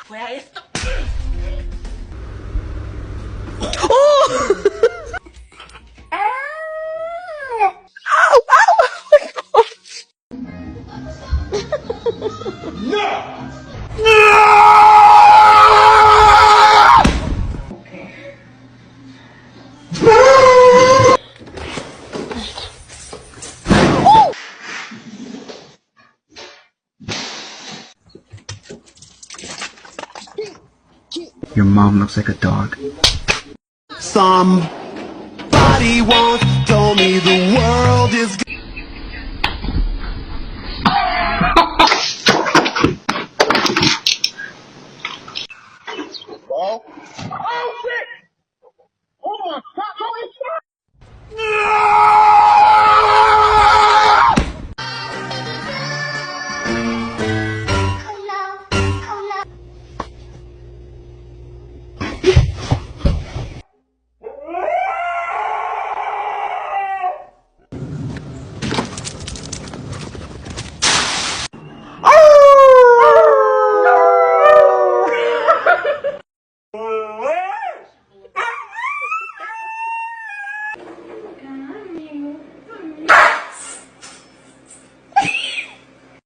Fue a esto. Your mom looks like a dog. Somebody once told me the world is Oh shit! Oh my god! Holy shit!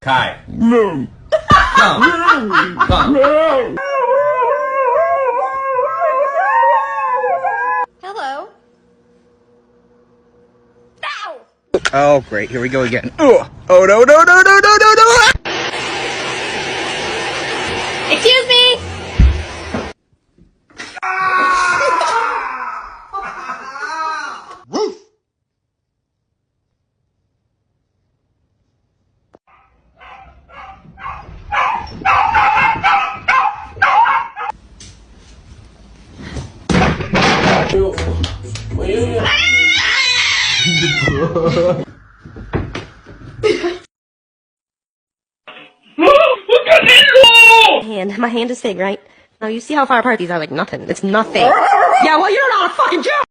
Kai. No. Come. Come. Hello. Ow! Oh, great. Here we go again. Oh, no, no, no, no, no, no, no, no! Excuse me. Roof! My hand is big, right? Now you see how far apart these are, like nothing. It's nothing. Yeah, well, you're not a fucking Jew!